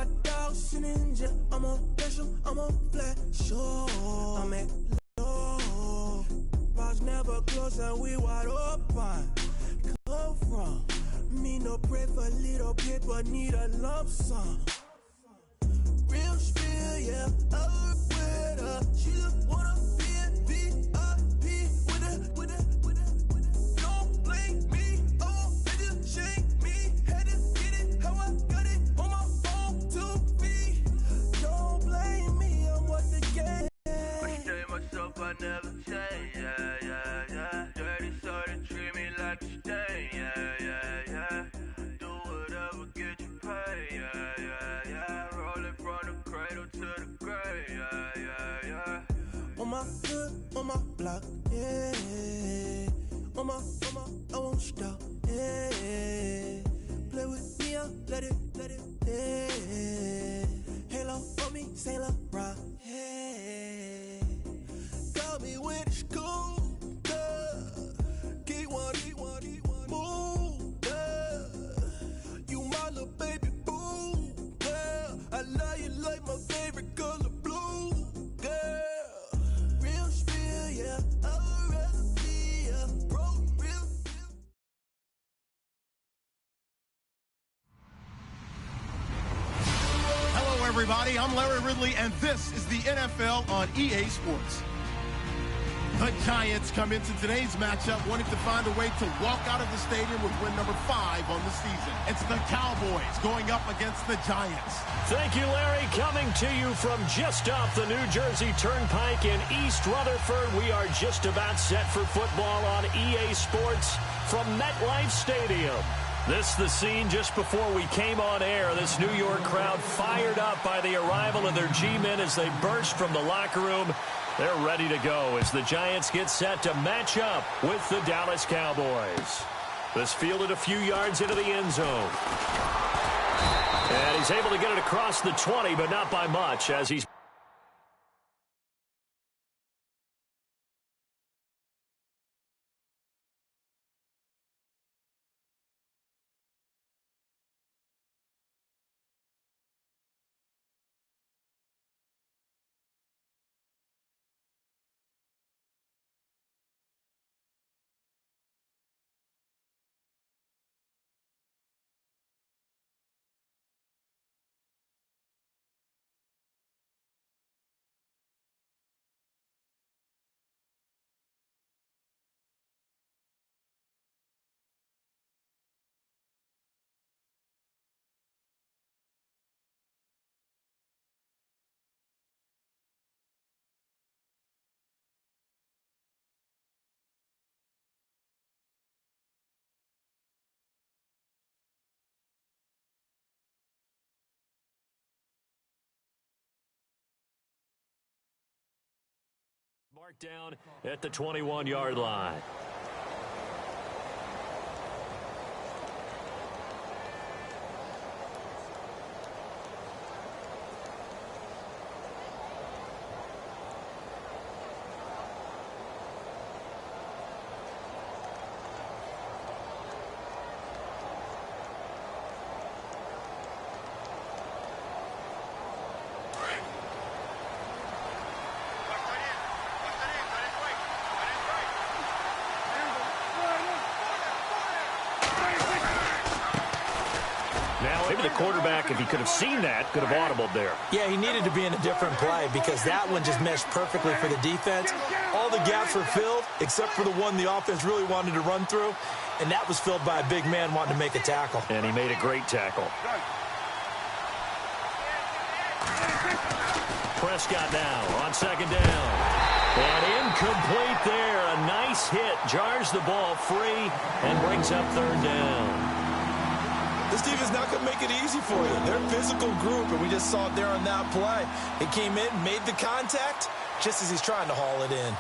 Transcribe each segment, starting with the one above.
my dog sitting in jail. I'm on special, I'm on flat. Sure, I'm at low. Bars never close and we wide open. Come from me, no pray for little paper, need a lump sum. Real spill, yeah, up with her. She just wanna be in VIP with her. Don't blame me, oh, bitches shame me. Had to get it, how I got it on my phone to me. Don't blame me, I'm what the game. I stay myself, I never change, yeah. Dirty sorta treat me like a stain, yeah. Do whatever, get you paid, yeah. Rolling from the cradle to the grave, yeah. On my hood, on my block, yeah. On my, I won't stop, yeah. Play with me, I'll let it, yeah. Halo on me, Saint Laurent, yeah. Got me when it's cool, keep one, move, yeah. You my little baby boo, yeah. I love you like my favorite color blue, girl. Real spill, yeah. I'd rather be a broke, real. Hello, everybody. I'm Larry Ridley, and this is the NFL on EA Sports. The Giants come into today's matchup wanting to find a way to walk out of the stadium with win number 5 on the season. It's the Cowboys going up against the Giants. Thank you, Larry. Coming to you from just off the New Jersey Turnpike in East Rutherford. We are just about set for football on EA Sports from MetLife Stadium. This the scene just before we came on air. This New York crowd fired up by the arrival of their G-men as they burst from the locker room. They're ready to go as the Giants get set to match up with the Dallas Cowboys. This fielded a few yards into the end zone. And he's able to get it across the 20, but not by much as he's... Marked down at the 21-yard line. Maybe the quarterback, if he could have seen that, could have audibled there. Yeah, he needed to be in a different play because that one just meshed perfectly for the defense. All the gaps were filled except for the one the offense really wanted to run through, and that was filled by a big man wanting to make a tackle. And he made a great tackle. Prescott now on second down. And incomplete there. A nice hit. Jars the ball free and brings up third down. This team is not going to make it easy for you. They're a physical group, and we just saw it there on that play. He came in, made the contact, just as he's trying to haul it in.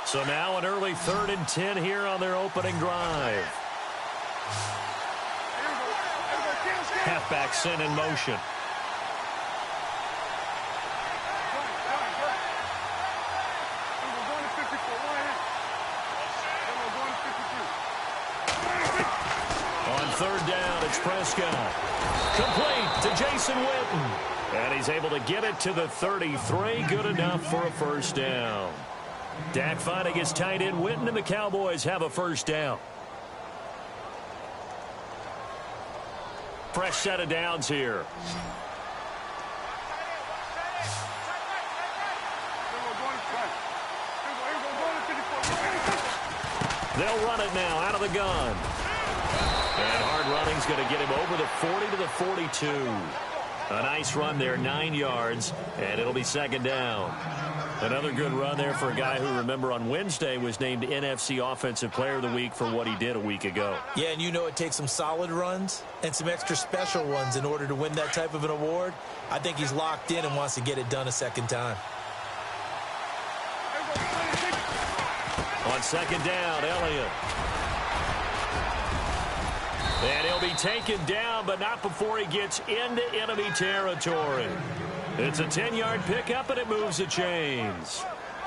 So now an early 3rd and 10 here on their opening drive. Halfback sent in motion. On third down, it's Prescott. Complete to Jason Witten. And he's able to get it to the 33. Good enough for a first down. Dak finding his tight end Witten, and the Cowboys have a first down. Fresh set of downs here. They'll run it now out of the gun. And hard running's going to get him over the 40 to the 42. A nice run there, 9 yards, and it'll be second down. Another good run there for a guy who, remember, on Wednesday was named NFC Offensive Player of the Week for what he did a week ago. Yeah, and you know it takes some solid runs and some extra special ones in order to win that type of an award. I think he's locked in and wants to get it done a second time. On second down, Elliott. And he'll be taken down, but not before he gets into enemy territory. It's a 10-yard pickup, and it moves the chains.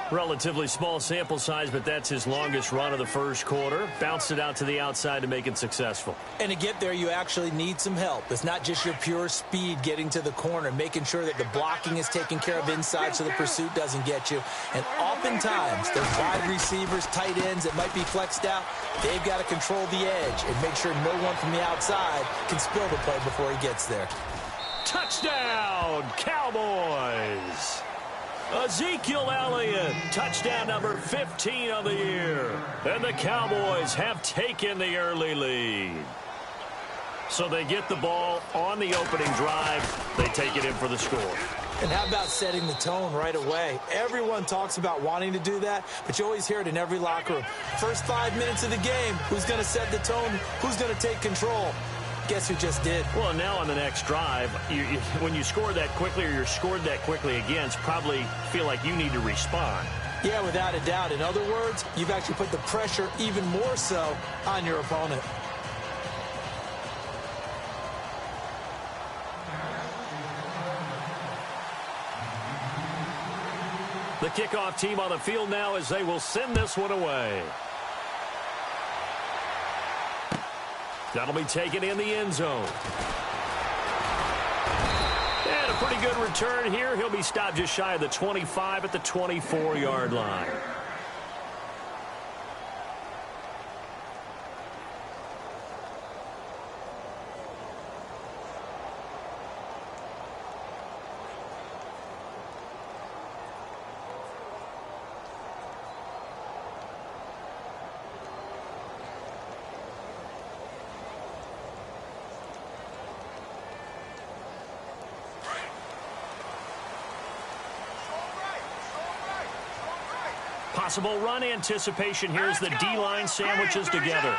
Relatively small sample size, but that's his longest run of the first quarter. Bounced it out to the outside to make it successful. And to get there, you actually need some help. It's not just your pure speed getting to the corner, making sure that the blocking is taken care of inside so the pursuit doesn't get you. And oftentimes, those wide receivers, tight ends that might be flexed out, they've got to control the edge and make sure no one from the outside can spill the play before he gets there. Touchdown, Cowboys! Ezekiel Elliott, touchdown number 15 of the year. And the Cowboys have taken the early lead. So they get the ball on the opening drive. They take it in for the score. And how about setting the tone right away? Everyone talks about wanting to do that, but you always hear it in every locker room. First 5 minutes of the game, who's going to set the tone? Who's going to take control? Guess who just did? Well, now on the next drive, when you score that quickly or you're scored that quickly against, probably feel like you need to respond. Yeah, without a doubt. In other words, you've actually put the pressure even more so on your opponent. The kickoff team on the field now as they will send this one away. That'll be taken in the end zone. And a pretty good return here. He'll be stopped just shy of the 25 at the 24-yard line. Possible run anticipation here as the D-line sandwiches together.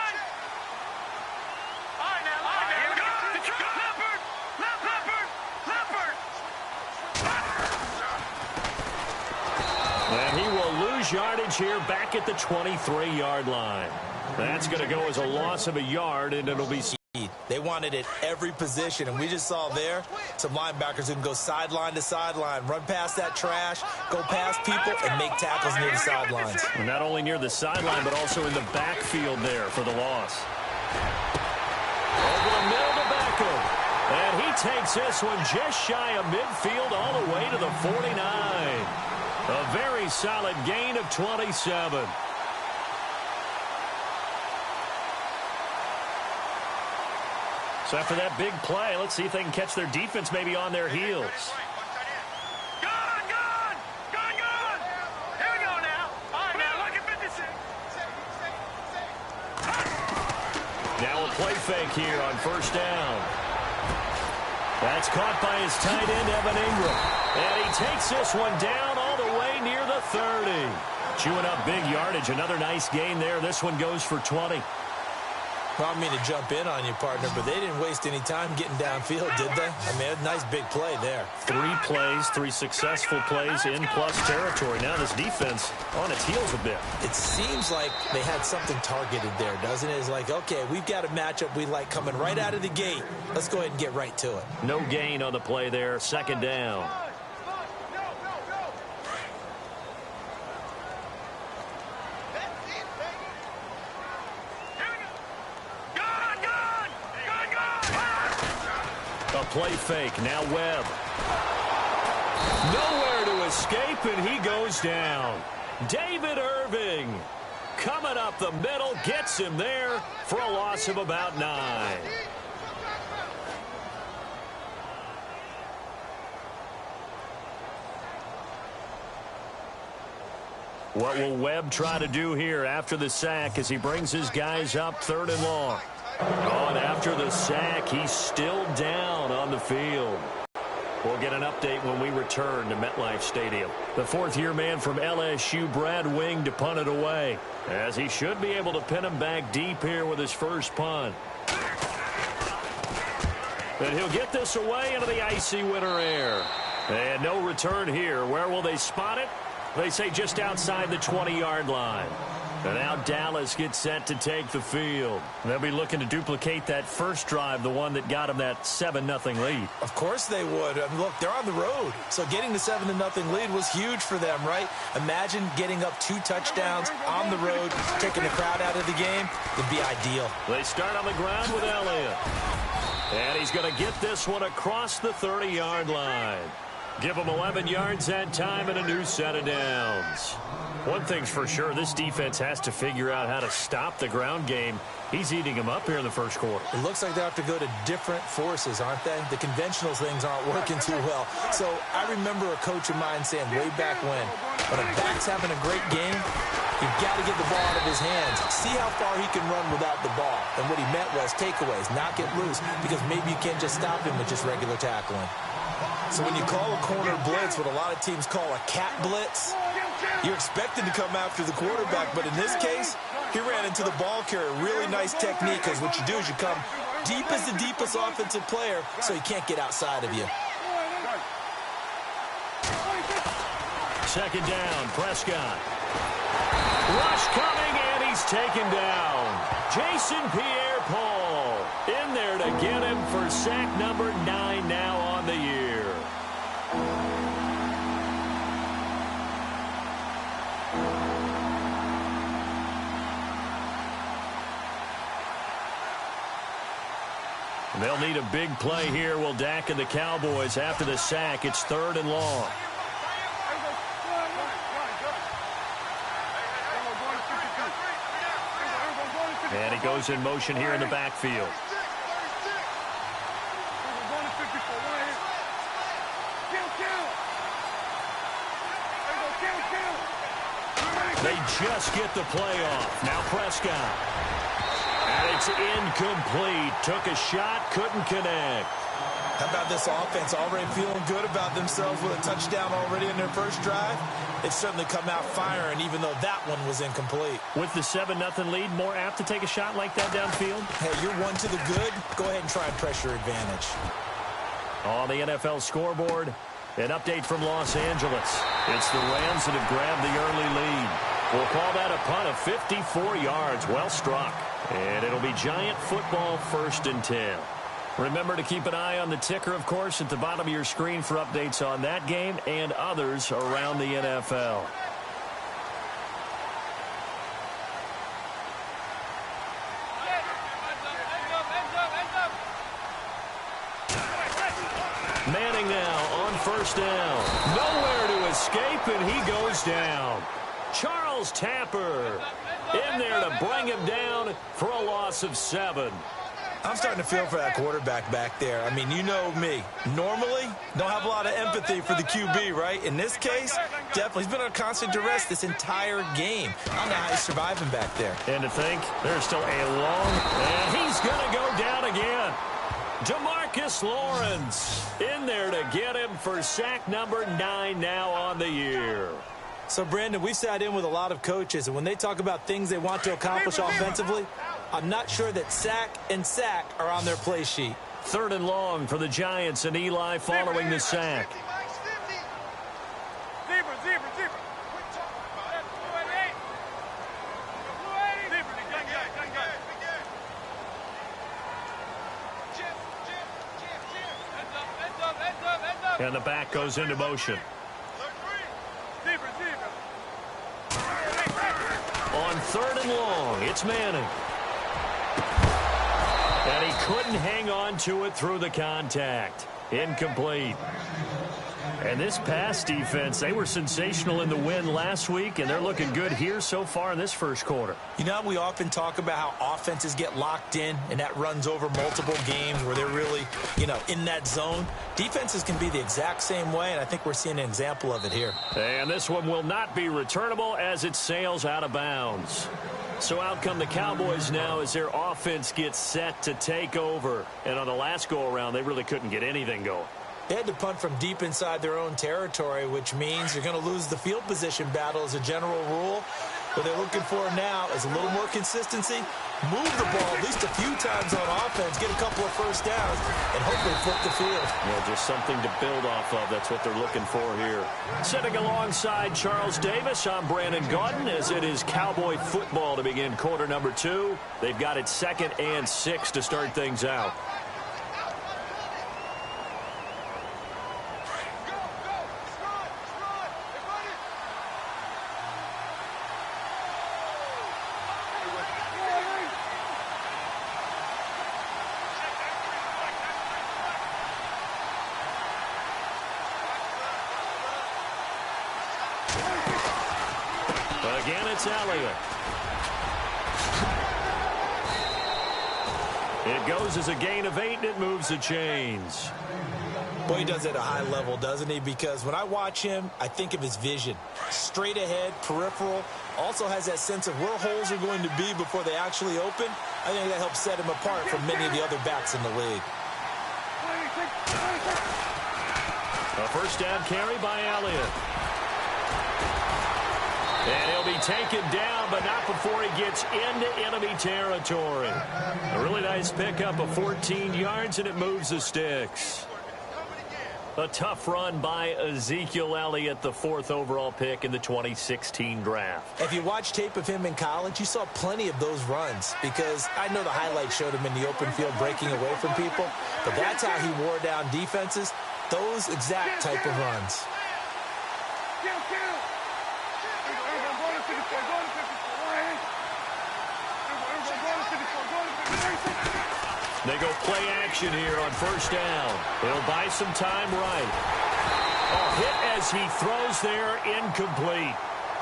And he will lose yardage here back at the 23-yard line. That's going to go as a loss of a yard, and it'll be... They wanted it every position, and we just saw there some linebackers who can go sideline to sideline, run past that trash, go past people, and make tackles near the sidelines. And not only near the sideline, but also in the backfield there for the loss. Over the middle to Beckham. And he takes this one just shy of midfield all the way to the 49. A very solid gain of 27. So after that big play, let's see if they can catch their defense maybe on their heels. Here we go now. All right, now look at 56. Now a play fake here on first down. That's caught by his tight end, Evan Ingram. And he takes this one down all the way near the 30. Chewing up big yardage. Another nice gain there. This one goes for 20. Well, I mean to jump in on you, partner, but they didn't waste any time getting downfield, did they? I mean, a nice big play there. 3 plays, 3 successful plays in plus territory. Now this defense on its heels a bit. It seems like they had something targeted there, doesn't it? It's like, okay, we've got a matchup we like coming right out of the gate. Let's go ahead and get right to it. No gain on the play there. 2nd down. A play fake. Now Webb. Nowhere to escape, and he goes down. David Irving coming up the middle, gets him there for a loss of about 9. What will Webb try to do here after the sack as he brings his guys up 3rd and long? Oh, and after the sack, he's still down on the field. We'll get an update when we return to MetLife Stadium. The 4th-year man from LSU, Brad Wing, to punt it away, as he should be able to pin him back deep here with his first punt. And he'll get this away into the icy winter air. And no return here. Where will they spot it? They say just outside the 20-yard line. And now Dallas gets set to take the field. They'll be looking to duplicate that first drive, the one that got them that 7-0 lead. Of course they would. I mean, look, they're on the road. So getting the 7-0 lead was huge for them, right? Imagine getting up 2 touchdowns on the road, taking the crowd out of the game. It'd be ideal. They start on the ground with Elliott. And he's going to get this one across the 30-yard line. Give them 11 yards that time and a new set of downs. One thing's for sure, this defense has to figure out how to stop the ground game. He's eating them up here in the first quarter. It looks like they have to go to different forces, aren't they? The conventional things aren't working too well. So I remember a coach of mine saying way back when a back's having a great game, you've got to get the ball out of his hands. See how far he can run without the ball. And what he meant was takeaways, not get loose, because maybe you can't just stop him with just regular tackling. So when you call a corner blitz, what a lot of teams call a cat blitz, you're expected to come after the quarterback. But in this case, he ran into the ball carrier. Really nice technique, because what you do is you come deep as the deepest offensive player, so he can't get outside of you. 2nd down, Prescott. Rush coming, and he's taken down. Jason Pierre-Paul in there to get him for sack number 9 now on the year. They'll need a big play here, will Dak and the Cowboys. After the sack, it's 3rd and long. And he goes in motion here in the backfield. They just get the play off. Now Prescott. And it's incomplete. Took a shot, couldn't connect. How about this offense already feeling good about themselves with a touchdown already in their first drive? They've certainly come out firing, even though that one was incomplete. With the 7-0 lead, more apt to take a shot like that downfield? Hey, you're one to the good. Go ahead and try and pressure advantage. On the NFL scoreboard, an update from Los Angeles. It's the Rams that have grabbed the early lead. We'll call that a punt of 54 yards. Well struck. And it'll be Giant football 1st and 10. Remember to keep an eye on the ticker, of course, at the bottom of your screen for updates on that game and others around the NFL. Manning now on 1st down. Nowhere to escape, and he goes down. Charles Tapper in there to bring him down for a loss of 7. I'm starting to feel for that quarterback back there. I mean, you know me. Normally, don't have a lot of empathy for the QB, right? In this case, definitely. He's been under constant duress this entire game. I don't know how he's surviving back there. And to think, there's still a long... And he's going to go down again. DeMarcus Lawrence in there to get him for sack number 9 now on the year. So, Brandon, we've sat in with a lot of coaches, and when they talk about things they want to accomplish offensively, I'm not sure that sack and sack are on their play sheet. 3rd and long for the Giants, and Eli following the sack. And the back goes into motion. On 3rd and long, it's Manning. And he couldn't hang on to it through the contact. Incomplete. And this pass defense, they were sensational in the win last week, and they're looking good here so far in this first quarter. You know, we often talk about how offenses get locked in, and that runs over multiple games where they're really, in that zone. Defenses can be the exact same way, and I think we're seeing an example of it here. And this one will not be returnable as it sails out of bounds. So out come the Cowboys now as their offense gets set to take over. And on the last go-around, they really couldn't get anything going. They had to punt from deep inside their own territory, which means you're going to lose the field position battle as a general rule. What they're looking for now is a little more consistency, move the ball at least a few times on offense, get a couple of first downs, and hopefully flip the field. Yeah, just something to build off of. That's what they're looking for here. Sitting alongside Charles Davis, I'm Brandon Gaudin, as it is Cowboy football to begin quarter number 2. They've got it 2nd and 6 to start things out. Again, it's Elliott. It goes as a gain of 8, and it moves the chains. Boy, he does it at a high level, doesn't he? Because when I watch him, I think of his vision. Straight ahead, peripheral. Also has that sense of where holes are going to be before they actually open. I think that helps set him apart from many of the other backs in the league. A first down carry by Elliott. And he'll be taken down, but not before he gets into enemy territory. A really nice pickup of 14 yards, and it moves the sticks. A tough run by Ezekiel Elliott, the 4th overall pick in the 2016 draft. If you watch tape of him in college, you saw plenty of those runs, because I know the highlights showed him in the open field breaking away from people, but that's how he wore down defenses, those exact type of runs. They go play action here on first down. It'll buy some time right. A hit as he throws there, incomplete.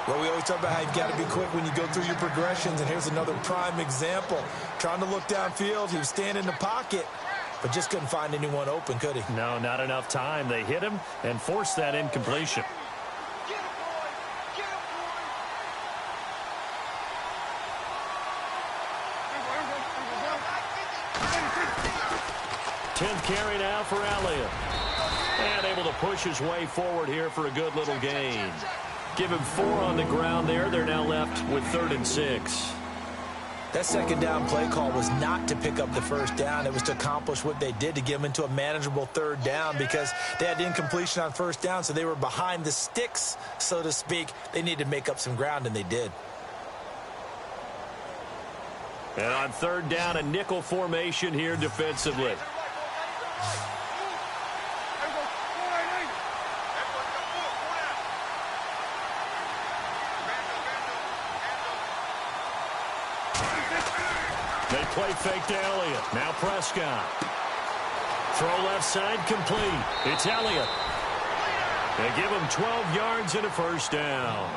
Well, we always talk about how you've got to be quick when you go through your progressions, and here's another prime example. Trying to look downfield, he was standing in the pocket, but just couldn't find anyone open, could he? No, not enough time. They hit him and forced that incompletion. 10th carry now for Elliott. And able to push his way forward here for a good little gain. Give him 4 on the ground there. They're now left with 3rd and 6. That second down play call was not to pick up the first down. It was to accomplish what they did, to get them into a manageable 3rd down, because they had incompletion on first down, so they were behind the sticks, so to speak. They needed to make up some ground, and they did. And on 3rd down, a nickel formation here defensively. They play fake to Elliott. Now Prescott. Throw left side complete. It's Elliott. They give him 12 yards and a first down.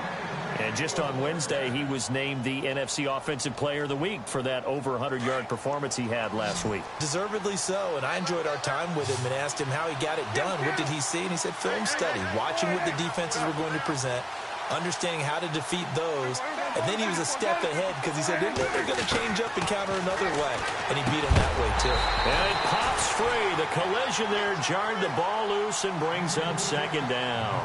And just on Wednesday, he was named the NFC Offensive Player of the Week for that over 100-yard performance he had last week. Deservedly so, and I enjoyed our time with him and asked him how he got it done. What did he see? And he said film study, watching what the defenses were going to present, understanding how to defeat those, and then he was a step ahead because he said they're going to change up and counter another way, and he beat him that way too. And it pops free. The collision there jarred the ball loose and brings up 2nd down.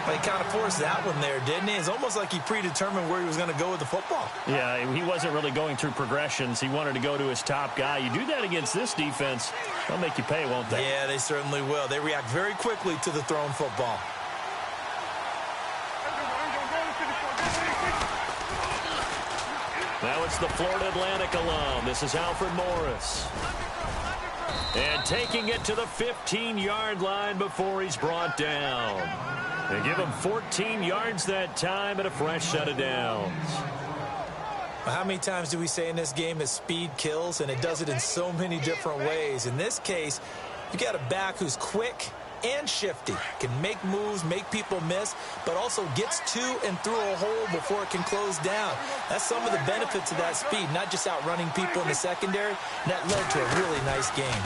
He kind of forced that one there, didn't he? It's almost like he predetermined where he was going to go with the football. Yeah, he wasn't really going through progressions. He wanted to go to his top guy. You do that against this defense, they'll make you pay, won't they? Yeah, they certainly will. They react very quickly to the thrown football. Now it's the Florida Atlantic alum. This is Alfred Morris. And taking it to the 15-yard line before he's brought down. They give him 14 yards that time and a fresh set of downs. How many times do we say in this game that speed kills, and it does it in so many different ways? In this case, you got a back who's quick and shifty, can make moves, make people miss, but also gets to and through a hole before it can close down. That's some of the benefits of that speed, not just outrunning people in the secondary. And that led to a really nice game.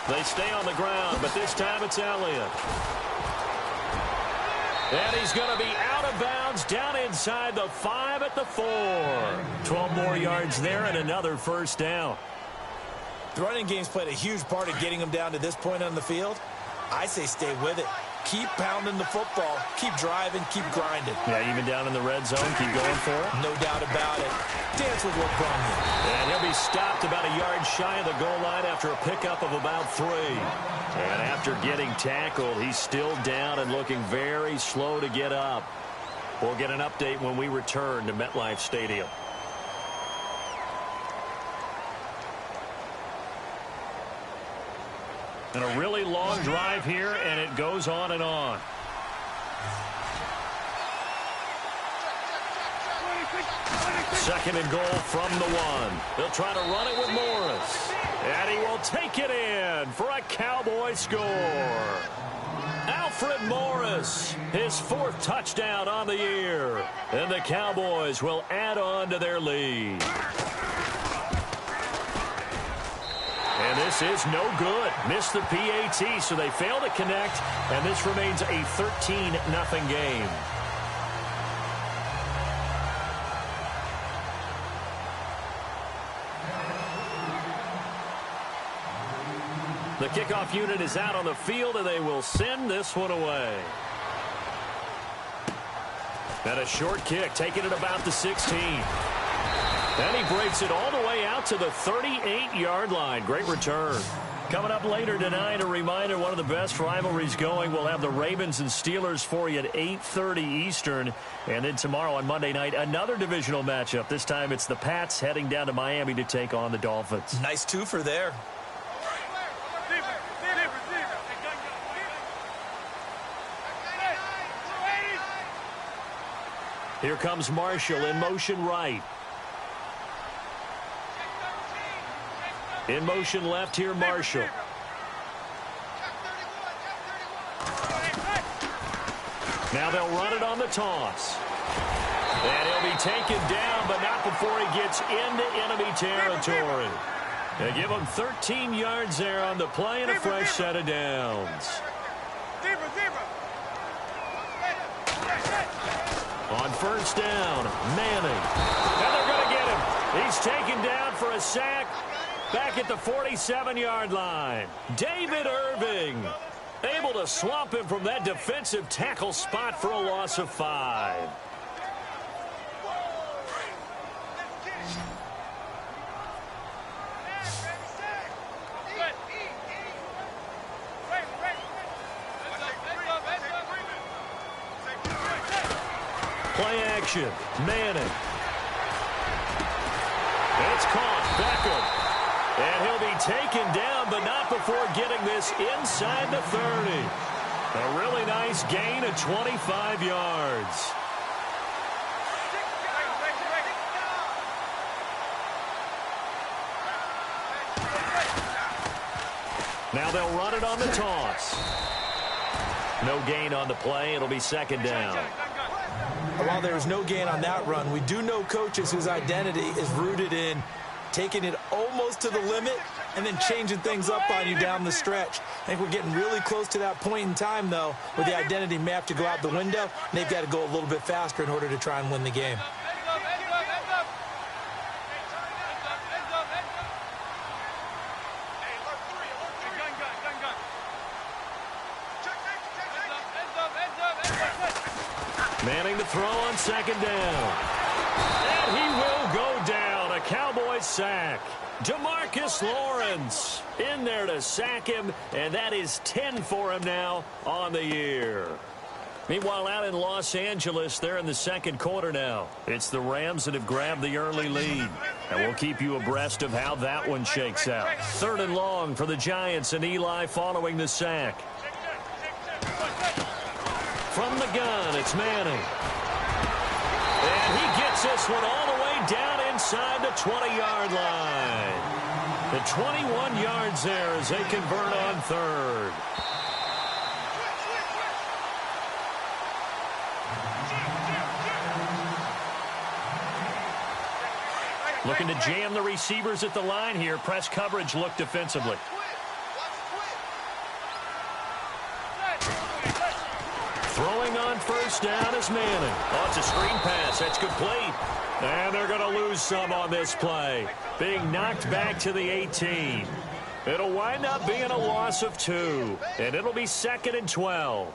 They stay on the ground, but this time it's Elliott. And he's going to be out of bounds down inside the 5 at the 4. 12 more yards there and another first down. The running game's played a huge part of getting them down to this point on the field. I say stay with it. Keep pounding the football. Keep driving. Keep grinding. Yeah, even down in the red zone, keep going for it. No doubt about it. Dance with what brung you. And he'll be stopped about a yard shy of the goal line after a pickup of about 3. And after getting tackled, he's still down and looking very slow to get up. We'll get an update when we return to MetLife Stadium. And a really long drive here, and it goes on and on. Second and goal from the 1. They'll try to run it with Morris. And he will take it in for a Cowboy score. Alfred Morris, his 4th touchdown on the year. And the Cowboys will add on to their lead. And this is no good. Missed the PAT, so they fail to connect, and this remains a 13-0 game. The kickoff unit is out on the field, and they will send this one away. And a short kick, taking it about the 16. And he breaks it all the way out to the 38-yard line. Great return. Coming up later tonight, a reminder, one of the best rivalries going. We'll have the Ravens and Steelers for you at 8:30 Eastern. And then tomorrow on Monday night, another divisional matchup. This time it's the Pats heading down to Miami to take on the Dolphins. Nice twofer there. Here comes Marshall in motion right. In motion left here, Marshall. Now they'll run it on the toss. And he'll be taken down, but not before he gets into enemy territory. They give him 13 yards there on the play and a fresh set of downs. On first down, Manning. And they're going to get him. He's taken down for a sack back at the 47-yard line. David Irving able to swamp him from that defensive tackle spot for a loss of 5. Play action. Manning. It's caught. Beckham. And he'll be taken down, but not before getting this inside the 30. A really nice gain of 25 yards. Now they'll run it on the toss. No gain on the play. It'll be second down. While there was no gain on that run, we do know coaches whose identity is rooted in taking it almost to the limit and then changing things up on you down the stretch. I think we're getting really close to that point in time, though, where the identity may have to go out the window, and they've got to go a little bit faster in order to try and win the game. Manning to throw on second down. And he will go down. A Cowboys sack. DeMarcus Lawrence in there to sack him, and that is 10 for him now on the year. Meanwhile, out in Los Angeles, they're in the second quarter now. It's the Rams that have grabbed the early lead. And we'll keep you abreast of how that one shakes out. 3rd and long for the Giants, and Eli following the sack. From the gun, it's Manning. And he gets this one all the way down inside the 20-yard line. The 21 yards there as they convert on 3rd. Looking to jam the receivers at the line here. Press coverage look defensively. Throwing on first down is Manning. Oh, it's a screen pass. That's complete. And they're going to lose some on this play. Being knocked back to the 18. It'll wind up being a loss of 2. And it'll be 2nd and 12.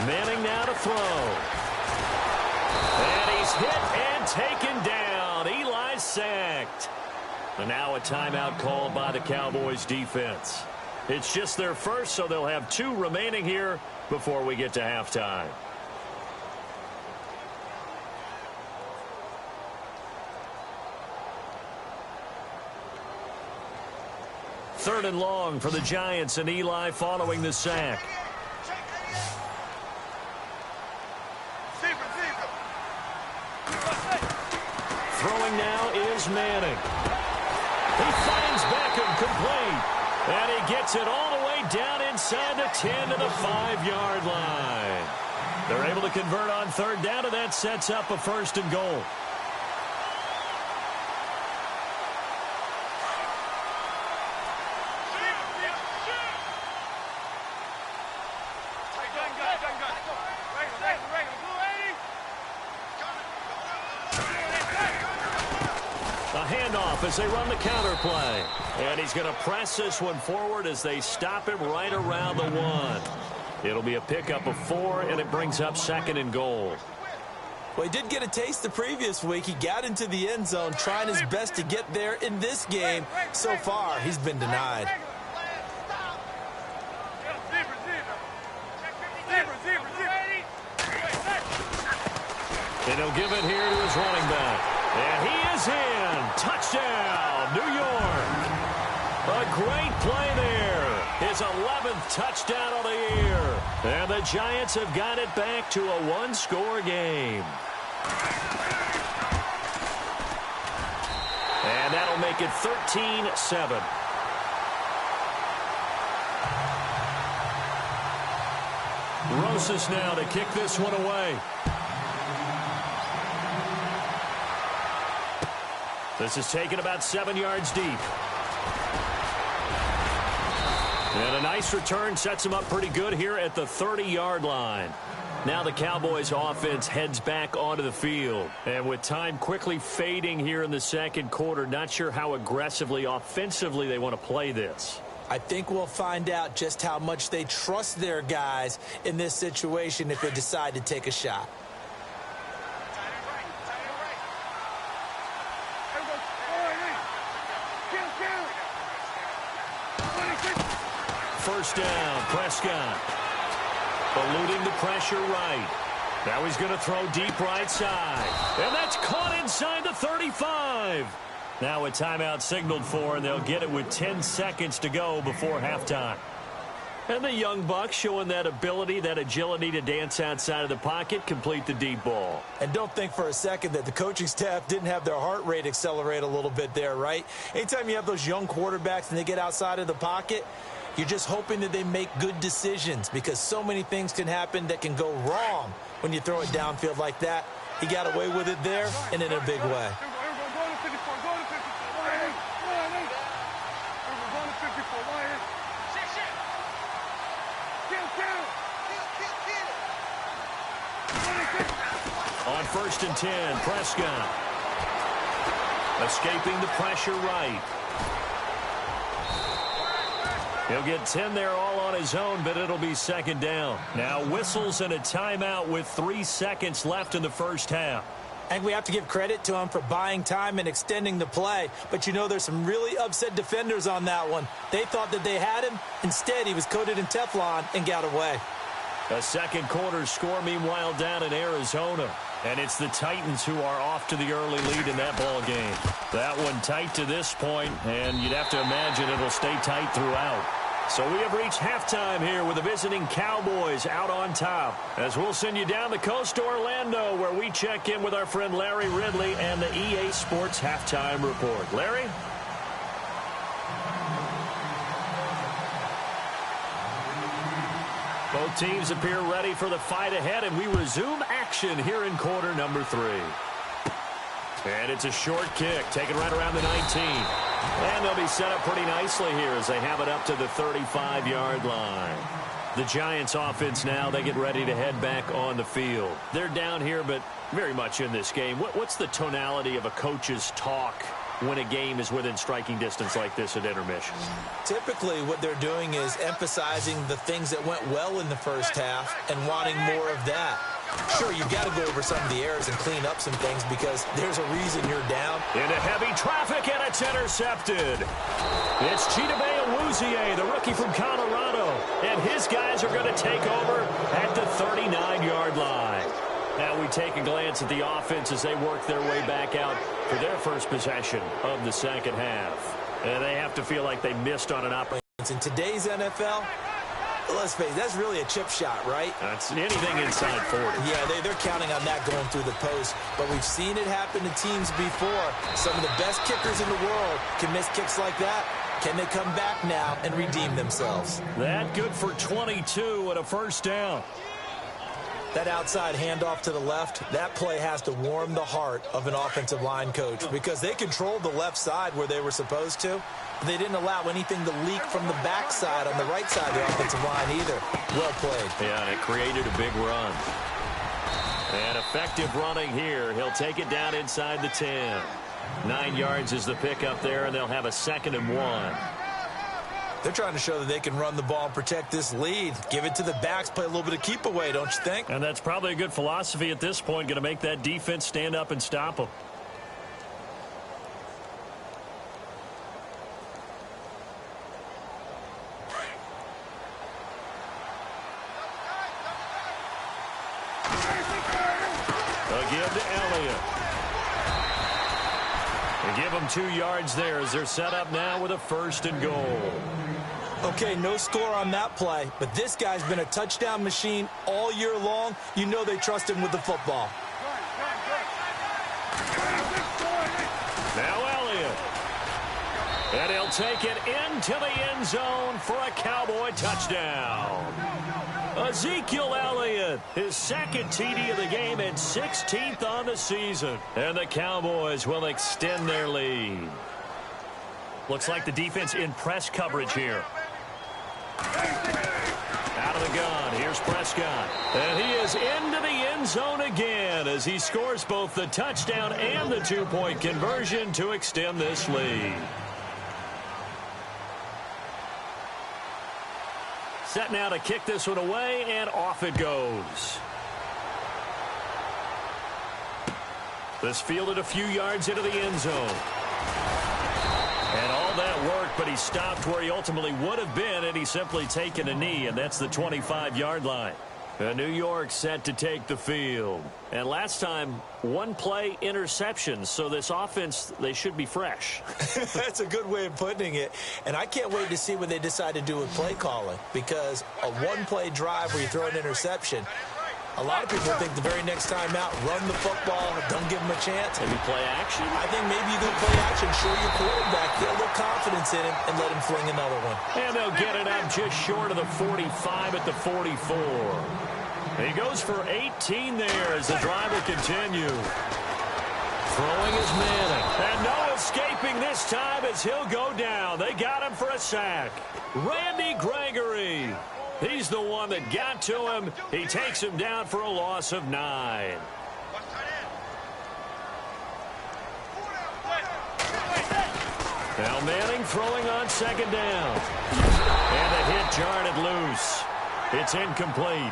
Manning now to throw. And he's hit and taken down. Eli's sacked. And now a timeout called by the Cowboys defense. It's just their first, so they'll have 2 remaining here before we get to halftime. Third and long for the Giants, and Eli following the sack. Throwing now is Manning. He finds Beckham complete. And he gets it all the way down inside the 10 to the 5-yard line. They're able to convert on 3rd down, and that sets up a 1st and goal. As they run the counter play. And he's going to press this one forward as they stop him right around the 1. It'll be a pickup of 4, and it brings up 2nd and goal. Well, he did get a taste the previous week. He got into the end zone trying his best to get there in this game. So far, he's been denied. And he'll give it here to his running back. And he is in. Touchdown, New York. A great play there. His 11th touchdown of the year. And the Giants have got it back to a 1-score game. And that'll make it 13-7. Rosas now to kick this one away. This is taken about 7 yards deep. And a nice return sets him up pretty good here at the 30-yard line. Now the Cowboys offense heads back onto the field. And with time quickly fading here in the second quarter, not sure how aggressively, offensively they want to play this. I think we'll find out just how much they trust their guys in this situation if they decide to take a shot. First down, Prescott. Eluding the pressure right. Now he's going to throw deep right side. And that's caught inside the 35. Now a timeout signaled for, and they'll get it with 10 seconds to go before halftime. And the young buck showing that ability, that agility to dance outside of the pocket, complete the deep ball. And don't think for a second that the coaching staff didn't have their heart rate accelerate a little bit there, right? Anytime you have those young quarterbacks and they get outside of the pocket, You're just hoping that they make good decisions because so many things can happen that can go wrong when you throw it downfield like that. He got away with it there and in a big way. On 1st and 10, Prescott. Escaping the pressure right. He'll get 10 there all on his own, but it'll be 2nd down. Now whistles and a timeout with 3 seconds left in the first half. And we have to give credit to him for buying time and extending the play. But you know there's some really upset defenders on that one. They thought that they had him. Instead, he was coated in Teflon and got away. A second quarter score, meanwhile, down in Arizona. And it's the Titans who are off to the early lead in that ball game. That one tight to this point, and you'd have to imagine it'll stay tight throughout. So we have reached halftime here with the visiting Cowboys out on top. As we'll send you down the coast to Orlando, where we check in with our friend Larry Ridley and the EA Sports Halftime Report. Larry? Both teams appear ready for the fight ahead, and we resume action here in quarter number 3. And it's a short kick, taken right around the 19. And they'll be set up pretty nicely here as they have it up to the 35-yard line. The Giants offense now, they get ready to head back on the field. They're down here, but very much in this game. What's the tonality of a coach's talk when a game is within striking distance like this at intermission? Typically, what they're doing is emphasizing the things that went well in the first half and wanting more of that. Sure, you've got to go over some of the errors and clean up some things because there's a reason you're down. Into heavy traffic, and it's intercepted. It's Chidobe Awuzie, the rookie from Colorado, and his guys are going to take over at the 39-yard line. Now we take a glance at the offense as they work their way back out for their first possession of the second half. And they have to feel like they missed on an opportunity. In today's NFL, let's face it, that's really a chip shot, right? That's anything inside 40. Yeah, they're counting on that going through the post. But we've seen it happen to teams before. Some of the best kickers in the world can miss kicks like that. Can they come back now and redeem themselves? That good for 22 and a first down. That outside handoff to the left, that play has to warm the heart of an offensive line coach because they controlled the left side where they were supposed to. They didn't allow anything to leak from the backside on the right side of the offensive line either. Well played. Yeah, and it created a big run. And effective running here. He'll take it down inside the 10. 9 yards is the pickup there, and they'll have a 2nd and 1. They're trying to show that they can run the ball and protect this lead. Give it to the backs, play a little bit of keep away, don't you think? And that's probably a good philosophy at this point, going to make that defense stand up and stop them. Again to Elliott. They give them 2 yards there as they're set up now with a 1st and goal. Okay, no score on that play, but this guy's been a touchdown machine all year long. You know they trust him with the football. Now Elliott. And he'll take it into the end zone for a Cowboy touchdown. Ezekiel Elliott, his 2nd TD of the game and 16th on the season. And the Cowboys will extend their lead. Looks like the defense in press coverage here. Out of the gun, here's Prescott. And he is into the end zone again as he scores both the touchdown and the 2-point conversion to extend this lead. Set now to kick this one away, and off it goes. This fielded a few yards into the end zone. And all that worked, but he stopped where he ultimately would have been, and he's simply taken a knee, and that's the 25-yard line. New York set to take the field. And last time, 1 play interceptions, so this offense, they should be fresh. That's a good way of putting it. And I can't wait to see what they decide to do with play calling, because a 1-play drive where you throw an interception, A lot of people think the very next time out, run the football, don't give him a chance. Maybe play action? I think maybe you go play action, show your quarterback, get a little confidence in him, and let him fling another one. And they'll get it out just short of the 45 at the 44. He goes for 18 there as the drive will continue. Throwing is Manning. And no escaping this time as he'll go down. They got him for a sack. Randy Gregory. He's the one that got to him. He takes him down for a loss of 9. Now Manning throwing on second down. And a hit jarred it loose. It's incomplete.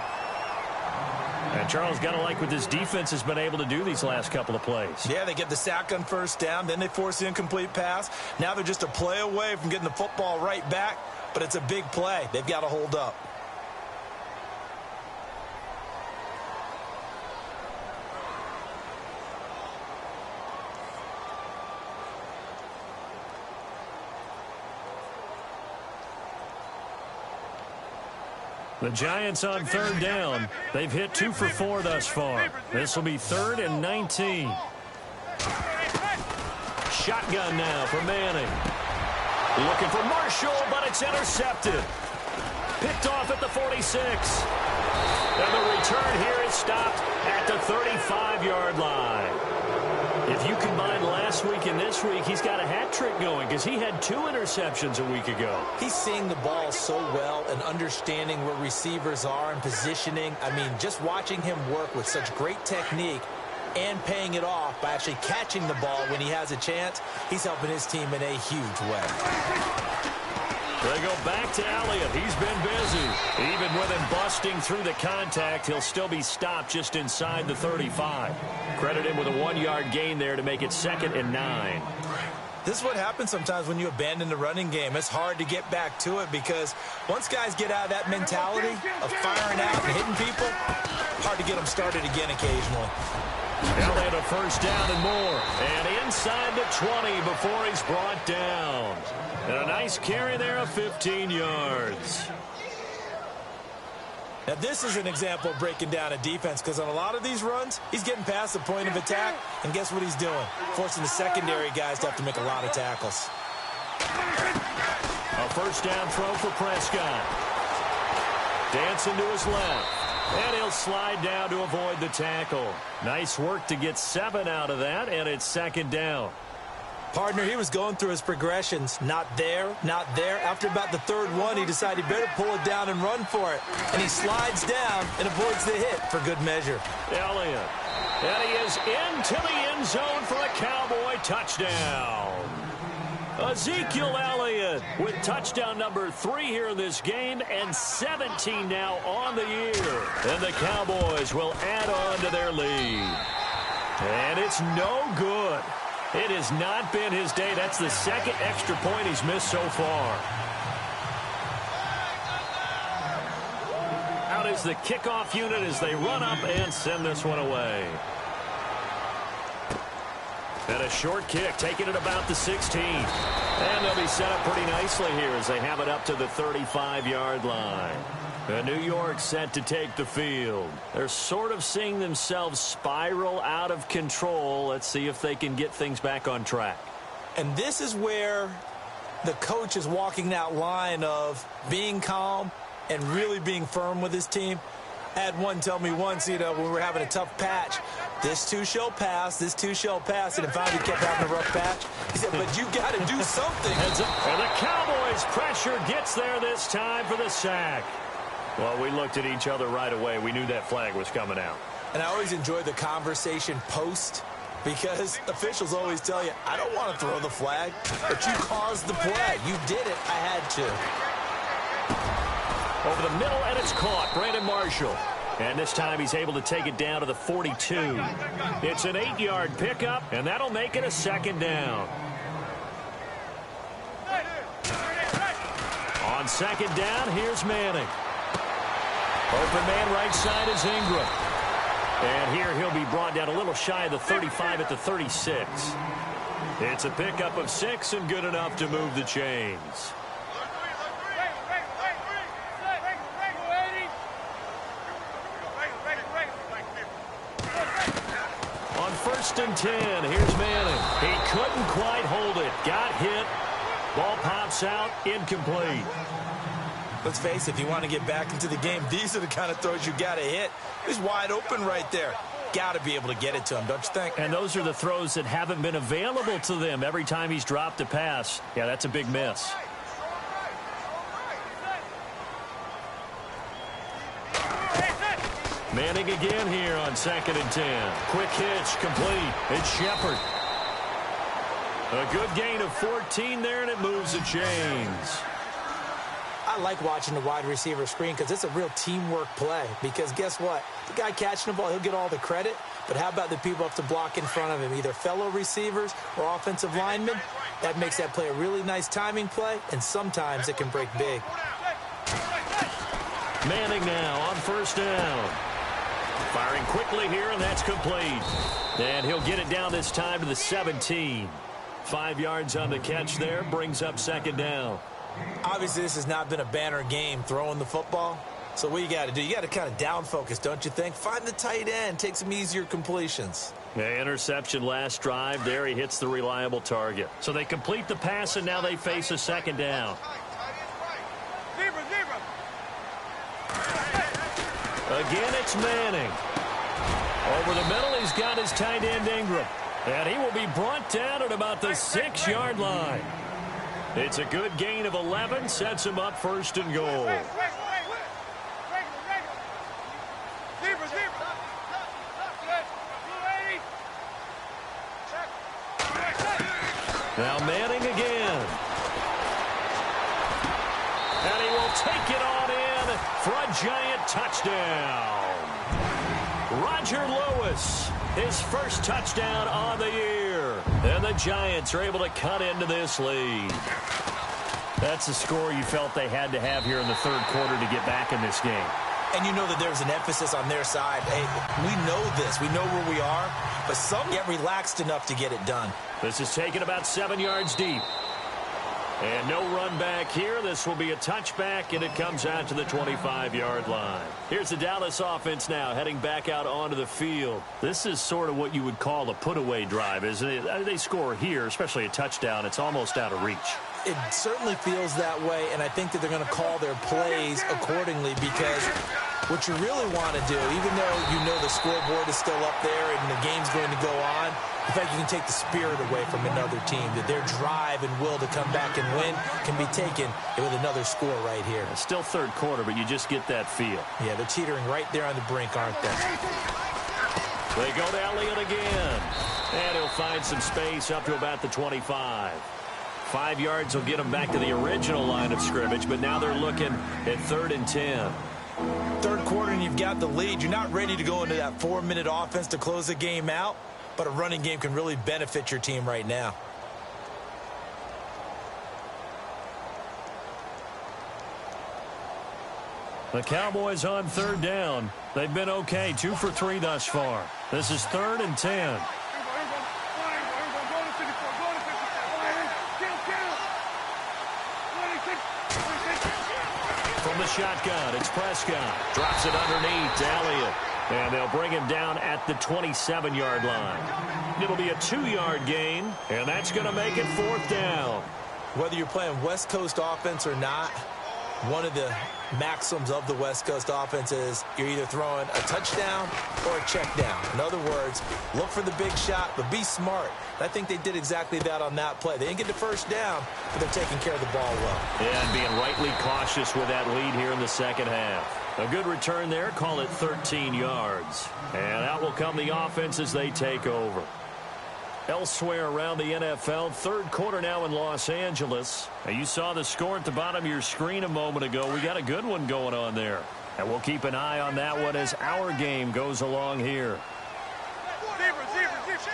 And Charles, got to like what this defense has been able to do these last couple of plays. Yeah, they get the sack on first down, then they force the incomplete pass. Now they're just a play away from getting the football right back, but it's a big play. They've got to hold up. The Giants on third down. They've hit 2 for 4 thus far. This will be 3rd and 19. Shotgun now for Manning. Looking for Marshall, but it's intercepted. Picked off at the 46. And the return here is stopped at the 35-yard line. If you combine last week and this week, he's got a hat trick going because he had 2 interceptions a week ago. He's seeing the ball so well and understanding where receivers are and positioning. I mean, just watching him work with such great technique and paying it off by actually catching the ball when he has a chance, he's helping his team in a huge way. They go back to Elliott. He's been busy. Even with him busting through the contact, he'll still be stopped just inside the 35. Credit him with a 1-yard gain there to make it 2nd and 9. This is what happens sometimes when you abandon the running game. It's hard to get back to it because once guys get out of that mentality of firing out and hitting people, hard to get them started again occasionally. Elliott a first down and more. And inside the 20 before he's brought down. And a nice carry there of 15 yards. Now, this is an example of breaking down a defense because on a lot of these runs, he's getting past the point of attack, and guess what he's doing? Forcing the secondary guys to have to make a lot of tackles. A first down throw for Prescott. Dancing to his left. And he'll slide down to avoid the tackle. Nice work to get 7 out of that, and it's 2nd down. Partner, he was going through his progressions. Not there, not there. After about the 3rd one, he decided he better pull it down and run for it. And he slides down and avoids the hit for good measure. Elliott. And he is into the end zone for a Cowboy touchdown. Ezekiel Elliott with touchdown number 3 here in this game and 17 now on the year. And the Cowboys will add on to their lead. And it's no good. It has not been his day. That's the 2nd extra point he's missed so far. Out is the kickoff unit as they run up and send this one away. And a short kick, taking it about the 16. And they'll be set up pretty nicely here as they have it up to the 35-yard line. And New York set to take the field. They're sort of seeing themselves spiral out of control. Let's see if they can get things back on track. And this is where the coach is walking that line of being calm and really being firm with his team. I had one tell me once, when we were having a tough patch, this too shall pass, this too shall pass, and finally he kept having a rough patch. He said, but you got to do something. And the Cowboys' pressure gets there this time for the sack. Well, we looked at each other right away. We knew that flag was coming out. And I always enjoy the conversation post because officials always tell you, I don't want to throw the flag, but you caused the play. You did it. I had to. Over the middle, and it's caught. Brandon Marshall. And this time he's able to take it down to the 42. It's an 8-yard pickup, and that'll make it a 2nd down. On 2nd down, here's Manning. Open man right side is Ingram. And here he'll be brought down a little shy of the 35 at the 36. It's a pickup of 6 and good enough to move the chains. 1st and 10. Here's Manning. He couldn't quite hold it. Got hit. Ball pops out. Incomplete. Let's face it, if you want to get back into the game, these are the kind of throws you got to hit. He's wide open right there. Got to be able to get it to him, don't you think? And those are the throws that haven't been available to them every time he's dropped a pass. Yeah, that's a big miss. Manning again here on 2nd and 10. Quick hitch, complete. It's Shepard. A good gain of 14 there, and it moves the chains. I like watching the wide receiver screen because it's a real teamwork play. Because guess what? The guy catching the ball, he'll get all the credit. But how about the people up to block in front of him, either fellow receivers or offensive linemen? That makes that play a really nice timing play, and sometimes it can break big. Manning now on 1st down. Firing quickly here, and that's complete. And he'll get it down this time to the 17. 5 yards on the catch there, brings up 2nd down. Obviously, this has not been a banner game throwing the football. So what you got to do, you got to kind of down focus, don't you think? Find the tight end, take some easier completions. The interception last drive there. He hits the reliable target. So they complete the pass, and now they face a 2nd down. Again, it's Manning. Over the middle, he's got his tight end Ingram. And he will be brought down at about the 6-yard line. It's a good gain of 11, sets him up 1st and goal. Now Manning again. And he will take it on in for a giant touchdown. Roger Lewis, his first touchdown on the year. And the Giants are able to cut into this lead. That's the score you felt they had to have here in the 3rd quarter to get back in this game. And you know that there's an emphasis on their side. Hey, we know this. We know where we are. But some get relaxed enough to get it done. This is taken about 7 yards deep. And no run back here. This will be a touchback, and it comes out to the 25-yard line. Here's the Dallas offense now heading back out onto the field. This is sort of what you would call a put-away drive, isn't it? They score here, especially a touchdown. It's almost out of reach. It certainly feels that way, and I think that they're going to call their plays accordingly because what you really want to do, even though you know the scoreboard is still up there and the game's going to go on, in fact, you can take the spirit away from another team, that their drive and will to come back and win can be taken with another score right here. It's still 3rd quarter, but you just get that feel. Yeah, they're teetering right there on the brink, aren't they? They go to Elliott again. And he'll find some space up to about the 25. 5 yards will get them back to the original line of scrimmage, but now they're looking at 3rd and 10. 3rd quarter and you've got the lead. You're not ready to go into that 4-minute offense to close the game out, but a running game can really benefit your team right now. The Cowboys on 3rd down. They've been okay, 2 for 3 thus far. This is 3rd and 10. From the shotgun, it's Prescott. Drops it underneath to Elliott. And they'll bring him down at the 27-yard line. It'll be a 2-yard gain, and that's going to make it 4th down. Whether you're playing West Coast offense or not, one of the maxims of the West Coast offense is you're either throwing a touchdown or a check down. In other words, look for the big shot, but be smart. And I think they did exactly that on that play. They didn't get the 1st down, but they're taking care of the ball well. Yeah, and being rightly cautious with that lead here in the 2nd half. A good return there, call it 13 yards. And out will come the offense as they take over. Elsewhere around the NFL, 3rd quarter now in Los Angeles. Now you saw the score at the bottom of your screen a moment ago. We got a good one going on there. And we'll keep an eye on that one as our game goes along here.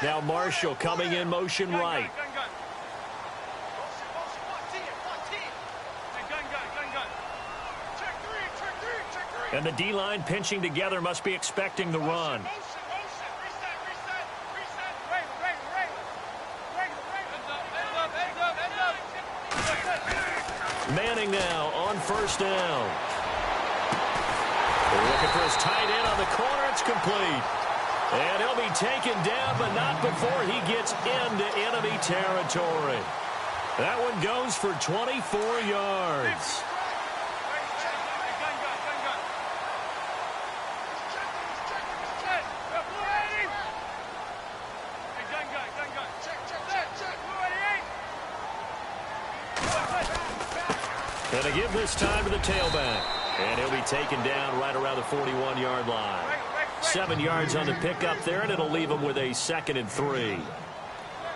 Now Marshall coming in motion right. And the D-line pinching together, must be expecting the run. Manning now on 1st down. They're looking for his tight end on the corner. It's complete. And he'll be taken down, but not before he gets into enemy territory. That one goes for 24 yards. And to give this time to the tailback. And he'll be taken down right around the 41-yard line. 7 yards on the pickup there, and it'll leave him with a 2nd and 3.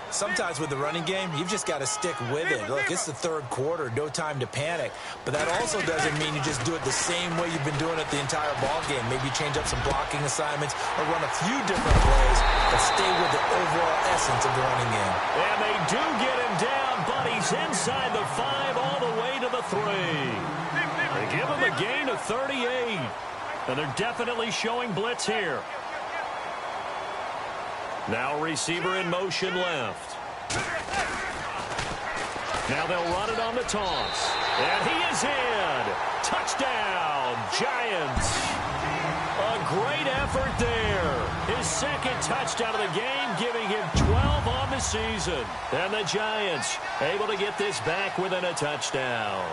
Sometimes with the running game, you've just got to stick with it. Look, it's the third quarter, no time to panic. But that also doesn't mean you just do it the same way you've been doing it the entire ball game. Maybe change up some blocking assignments or run a few different plays, but stay with the overall essence of the running game. And they do get him down, but he's inside the 5 all the way to the 3. They give him a gain of 38. And they're definitely showing blitz here. Now receiver in motion left. Now they'll run it on the toss. And he is in. Touchdown, Giants. A great effort there. His 2nd touchdown of the game, giving him 12 on the season. And the Giants able to get this back within a touchdown.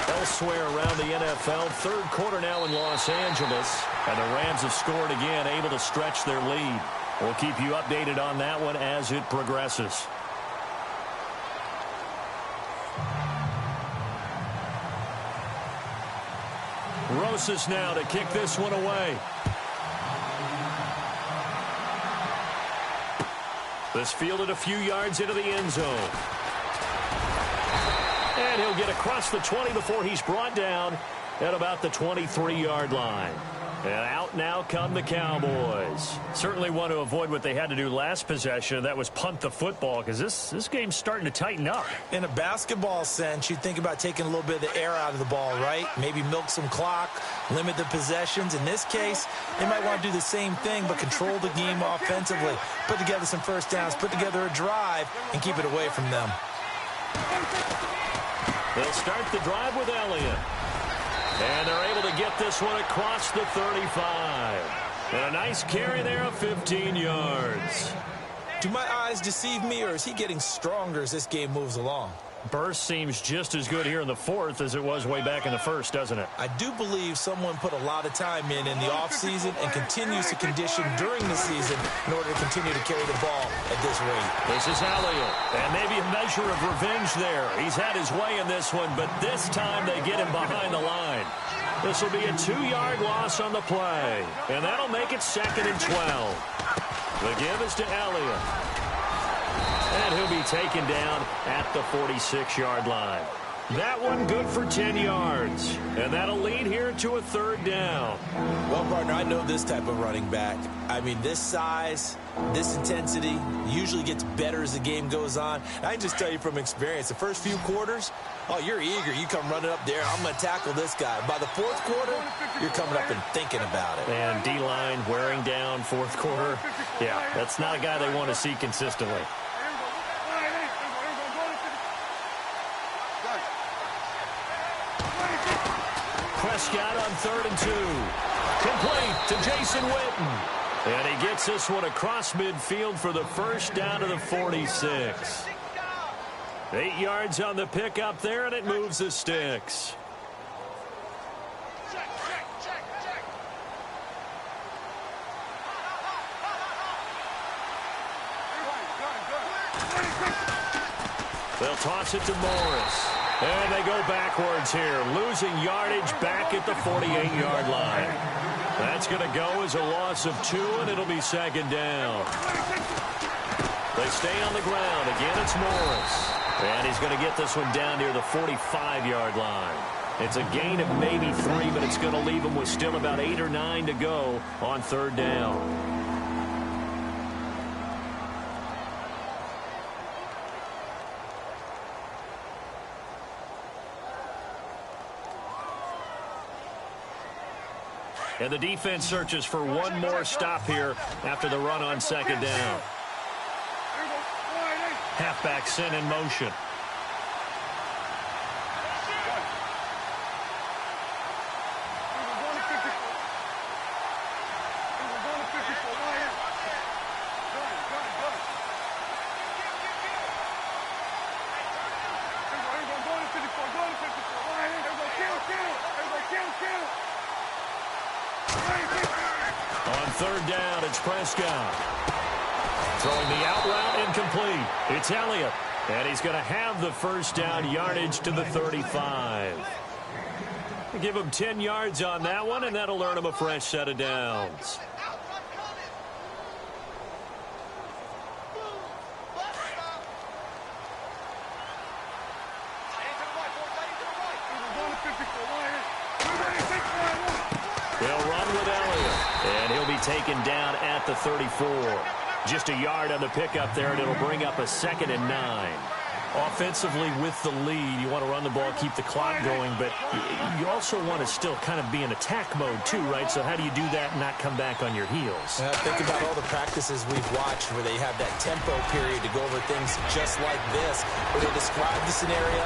Elsewhere around the NFL, third quarter now in Los Angeles. And the Rams have scored again, able to stretch their lead. We'll keep you updated on that one as it progresses. Rosas now to kick this one away. This fielded a few yards into the end zone. And he'll get across the 20 before he's brought down at about the 23-yard line. And out now come the Cowboys. Certainly want to avoid what they had to do last possession. That was punt the football, because this game's starting to tighten up. In a basketball sense, you think about taking a little bit of the air out of the ball, right? Maybe milk some clock, limit the possessions. In this case, they might want to do the same thing, but control the game offensively. Put together some first downs, put together a drive, and keep it away from them. They'll start the drive with Elliott. And they're able to get this one across the 35. And a nice carry there of 15 yards. Do my eyes deceive me, or is he getting stronger as this game moves along? Burst seems just as good here in the fourth as it was way back in the first, doesn't it? I do believe someone put a lot of time in the offseason and continues to condition during the season in order to continue to carry the ball at this rate. This is Elliott, and maybe a measure of revenge there. He's had his way in this one, but this time they get him behind the line. This will be a 2-yard loss on the play, and that'll make it 2nd and 12. The give is to Elliott. And he'll be taken down at the 46-yard line. That one good for 10 yards. And that'll lead here to a 3rd down. Well, partner, I know this type of running back. I mean, this size, this intensity usually gets better as the game goes on. And I can just tell you from experience, the first few quarters, oh, you're eager. You come running up there, I'm going to tackle this guy. By the 4th quarter, you're coming up and thinking about it. And D-line wearing down 4th quarter. Yeah, that's not a guy they want to see consistently. Prescott on 3rd and 2. Complete to Jason Witten. And he gets this one across midfield for the first down to the 46. 8 yards on the pickup there, and it moves the sticks. They'll toss it to Morris. And they go backwards here, losing yardage back at the 48-yard line. That's going to go as a loss of 2, and it'll be 2nd down. They stay on the ground. Again, it's Morris. And he's going to get this one down near the 45-yard line. It's a gain of maybe 3, but it's going to leave him with still about 8 or 9 to go on 3rd down. And the defense searches for one more stop here after the run on 2nd down. Halfback sent in motion. third down, it's Prescott. Throwing the out route, incomplete. It's Elliott. And he's going to have the first down, yardage to the 35. Give him 10 yards on that one, and that'll earn him a fresh set of downs. They'll run with Elliott, and he'll be taken down at the 34. Just a yard on the pickup there, and it'll bring up a 2nd and 9. Offensively with the lead, you want to run the ball, keep the clock going, but you also want to still kind of be in attack mode too, right? So how do you do that and not come back on your heels? Think about all the practices we've watched where they have that tempo period to go over things just like this, where they describe the scenario,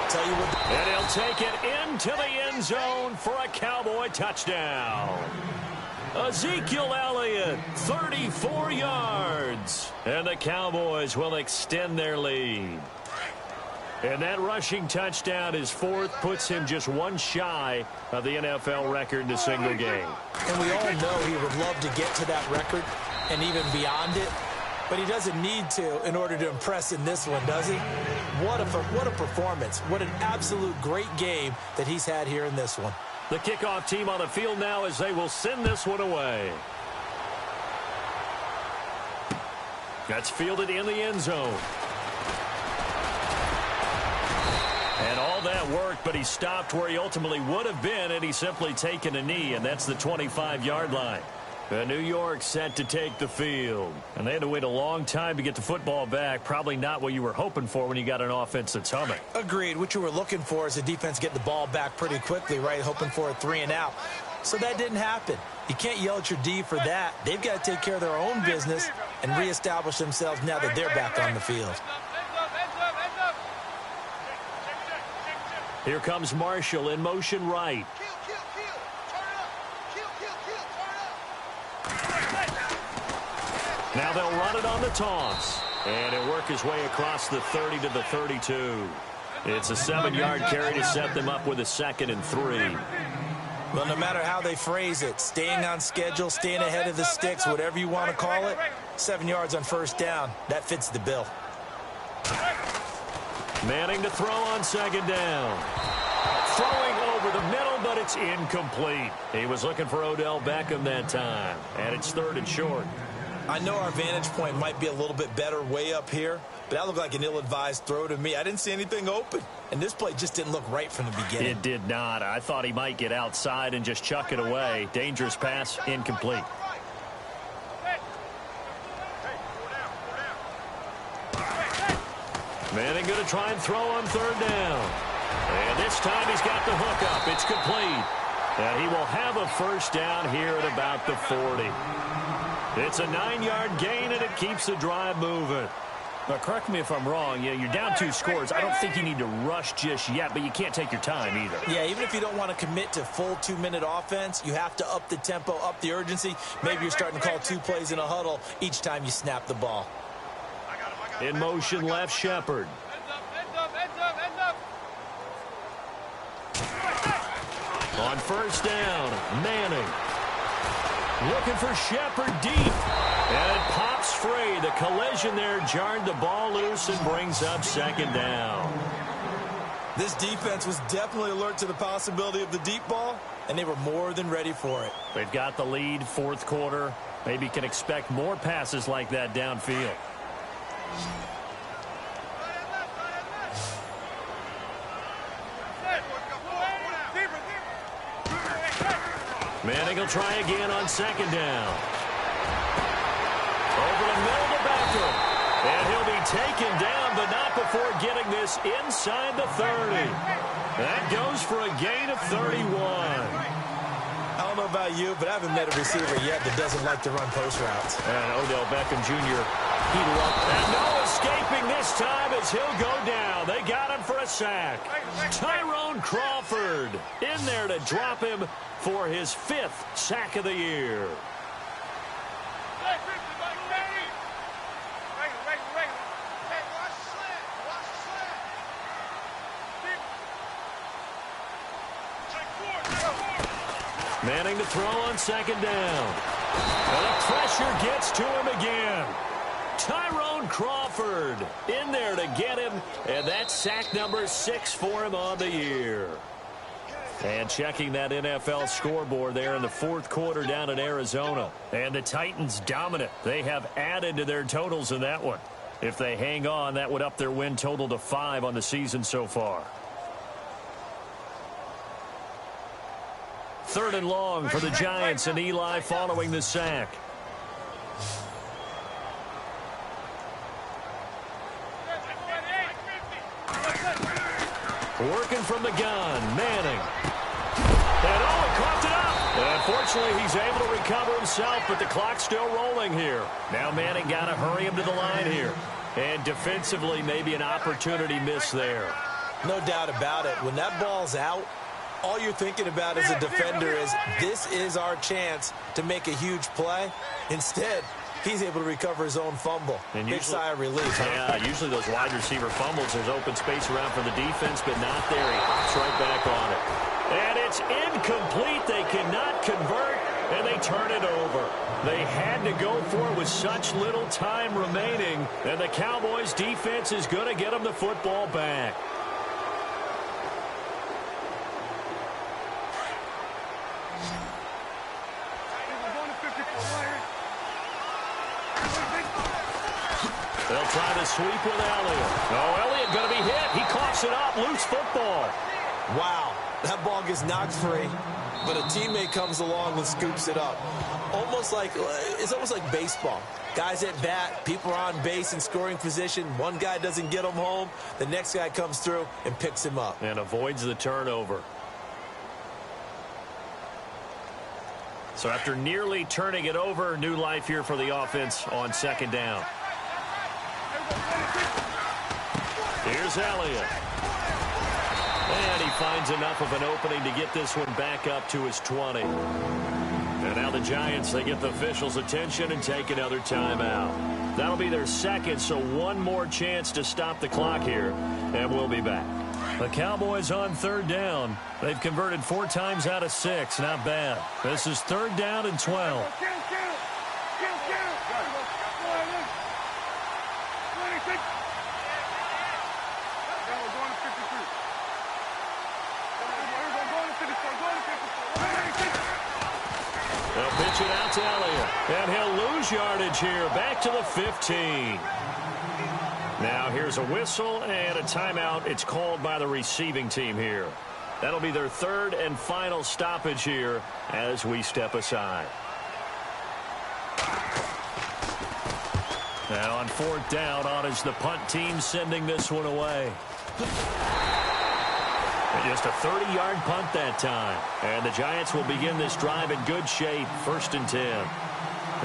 tell you what. And he'll take it into the end zone for a Cowboy touchdown. Ezekiel Elliott, 34 yards. And the Cowboys will extend their lead. And that rushing touchdown is 4th, puts him just one shy of the NFL record in a single game. And we all know he would love to get to that record and even beyond it, but he doesn't need to in order to impress in this one, does he? What a performance. What an absolute great game that he's had here in this one. The kickoff team on the field now as they will send this one away. That's fielded in the end zone. And all that worked, but he stopped where he ultimately would have been, and he's simply taken a knee, and that's the 25-yard line. New York set to take the field. And they had to wait a long time to get the football back. Probably not what you were hoping for when you got an offense that's humming. Agreed. What you were looking for is the defense get the ball back pretty quickly, right? Hoping for a 3 and out. So that didn't happen. You can't yell at your D for that. They've got to take care of their own business and reestablish themselves now that they're back on the field. Here comes Marshall in motion right. Now they'll run it on the toss. And it'll work his way across the 30 to the 32. It's a 7-yard carry to set them up with a 2nd and 3. Well, no matter how they phrase it, staying on schedule, staying ahead of the sticks, whatever you want to call it, 7 yards on first down, that fits the bill. Manning to throw on 2nd down. Throwing over the middle, but it's incomplete. He was looking for Odell Beckham that time, and it's 3rd and short. I know our vantage point might be a little bit better way up here, but that looked like an ill-advised throw to me. I didn't see anything open, and this play just didn't look right from the beginning. It did not. I thought he might get outside and just chuck it away. Dangerous pass, incomplete. Manning going to try and throw on 3rd down. And this time he's got the hook up. It's complete. And he will have a first down here at about the 40. It's a 9-yard gain, and it keeps the drive moving. Now, correct me if I'm wrong. You're down 2 scores. I don't think you need to rush just yet, but you can't take your time either. Yeah, even if you don't want to commit to full 2-minute offense, you have to up the tempo, up the urgency. Maybe you're starting to call 2 plays in a huddle each time you snap the ball. In motion, left Shepard. On first down, Manning. Looking for Shepard deep. And it pops free. The collision there jarred the ball loose and brings up 2nd down. This defense was definitely alert to the possibility of the deep ball, and they were more than ready for it. They've got the lead, 4th quarter. Maybe can expect more passes like that downfield. Manning will try again on 2nd down. Over the middle to Beckham. And he'll be taken down, but not before getting this inside the 30. That goes for a gain of 31. I don't know about you, but I haven't met a receiver yet that doesn't like to run post routes. And Odell Beckham Jr. heated up. And no escaping this time as he'll go down. They got him for a sack. Tyrone Crawford in there to drop him for his 5th sack of the year. Manning to throw on 2nd down. And the pressure gets to him again. Tyrone Crawford in there to get him, and that's sack number 6 for him on the year. And checking that NFL scoreboard there in the fourth quarter down in Arizona. And the Titans dominant. They have added to their totals in that one. If they hang on, that would up their win total to 5 on the season so far. 3rd and long for the Giants, and Eli following the sack. Working from the gun, Manning. And he coughed it up. And unfortunately, he's able to recover himself, but the clock's still rolling here. Now Manning got to hurry him to the line here. And defensively, maybe an opportunity miss there. No doubt about it. When that ball's out, all you're thinking about as a defender is, this is our chance to make a huge play. Instead, he's able to recover his own fumble. And big sigh of relief. Yeah, usually those wide receiver fumbles, there's open space around for the defense, but not there. He hops right back on it. And it's incomplete. They cannot convert, and they turn it over. They had to go for it with such little time remaining, and the Cowboys' defense is going to get them the football back. They'll try to sweep with Elliott. Oh, Elliott going to be hit. He coughs it up. Loose football. Wow. That ball gets knocked free, but a teammate comes along and scoops it up. It's almost like baseball. Guys at bat, people are on base in scoring position. One guy doesn't get him home. The next guy comes through and picks him up. And avoids the turnover. So after nearly turning it over, new life here for the offense on 2nd down. Here's Elliott. And he finds enough of an opening to get this one back up to his 20. And now the Giants, they get the officials' attention and take another timeout. That'll be their 2nd, so one more chance to stop the clock here, and we'll be back. The Cowboys on 3rd down. They've converted 4 times out of 6. Not bad. This is 3rd down and 12. They'll pitch it out to Elliott, and he'll lose yardage here, back to the 15. Now here's a whistle and a timeout. It's called by the receiving team here. That'll be their 3rd and final stoppage here as we step aside. Now on 4th down, on is the punt team sending this one away. And just a 30-yard punt that time. And the Giants will begin this drive in good shape, 1st and 10.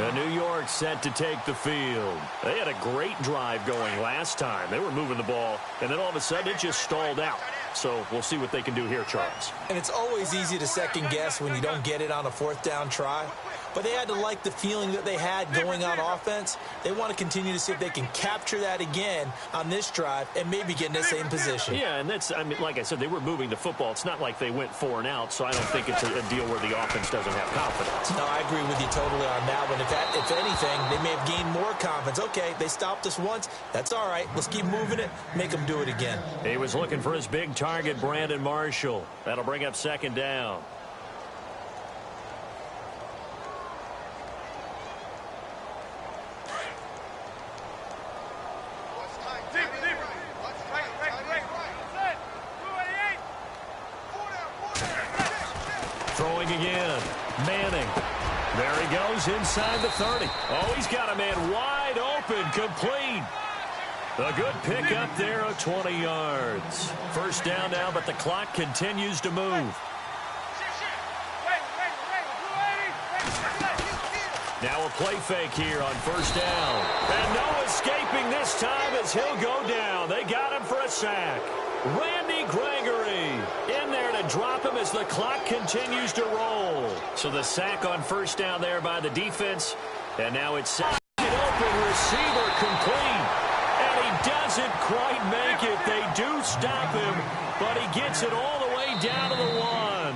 And New York set to take the field. They had a great drive going last time. They were moving the ball, and then all of a sudden it just stalled out. So we'll see what they can do here, Charles. And it's always easy to second guess when you don't get it on a 4th down try. But they had to like the feeling that they had going on offense. They want to continue to see if they can capture that again on this drive and maybe get in the same position. Yeah, and that's, I mean, like I said, they were moving the football. It's not like they went 4 and out, so I don't think it's a deal where the offense doesn't have confidence. No, I agree with you totally on that one. If anything, they may have gained more confidence. Okay, they stopped us once. That's all right. Let's keep moving it. Make them do it again. He was looking for his big target, Brandon Marshall. That'll bring up 2nd down. Throwing again. Manning. There he goes inside the 30. Oh, he's got a man wide open, complete. A good pickup there of 20 yards. 1st down now, but the clock continues to move. Now a play fake here on 1st down. And no escaping this time as he'll go down. They got him for a sack. Randy Gregory in there to drop him as the clock continues to roll. So the sack on 1st down there by the defense. And now it's second open, receiver complete. And he doesn't quite make it. They do stop him, but he gets it all the way down to the 1.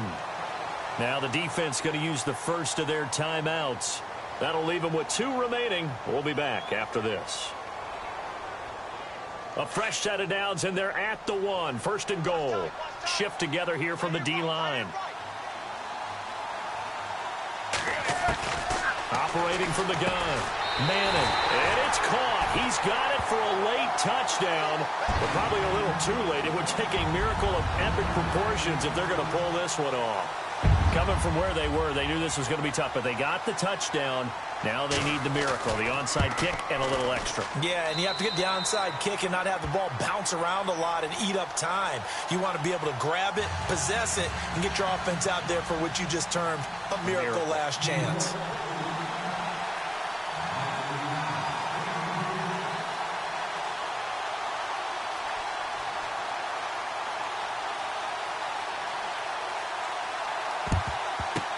Now the defense going to use the first of their timeouts. That'll leave them with 2 remaining. We'll be back after this. A fresh set of downs, and they're at the 1. First and goal. Shift together here from the D-line. Operating from the gun. Manning. And it's caught. He's got it for a late touchdown. But probably a little too late. It would take a miracle of epic proportions if they're going to pull this one off. Coming from where they were, they knew this was going to be tough, but they got the touchdown. Now they need the miracle, the onside kick and a little extra. Yeah, and you have to get the onside kick and not have the ball bounce around a lot and eat up time. You want to be able to grab it, possess it, and get your offense out there for what you just termed a miracle last chance.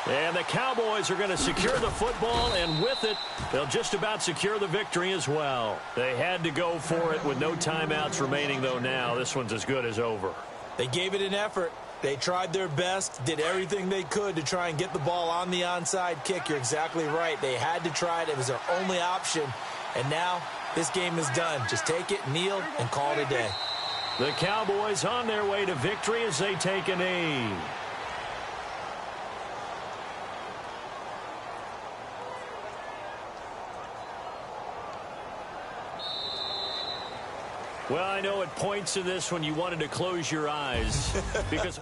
And the Cowboys are going to secure the football, and with it, they'll just about secure the victory as well. They had to go for it with no timeouts remaining, though now. This one's as good as over. They gave it an effort. They tried their best, did everything they could to try and get the ball on the onside kick. You're exactly right. They had to try it. It was their only option. And now this game is done. Just take it, kneel, and call it a day. The Cowboys on their way to victory as they take a knee. Well, I know at points in this when you wanted to close your eyes because